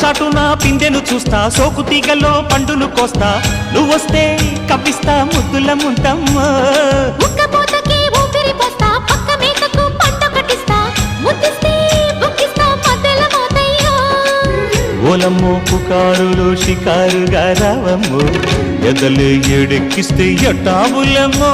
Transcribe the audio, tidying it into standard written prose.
చాటున పిందెను చూస్తా, సోకు తీగలో పండును కోస్తా, నువ్వొస్తే కవ్విస్తా ముద్దుల ముంతమ్మో. ఉక్కపోతకి ఊపిరి పోస్తా, పక్క మేకకు పంట కట్టిస్తా, ముద్దిస్తే బుక్కిస్తా మధ్యల మోతయ్యో. ఓలమ్మో పుకారులు షికారుగా రావమ్మో, ఎదలు ఎడెక్కిస్తే ఎట్టాబులమ్మో.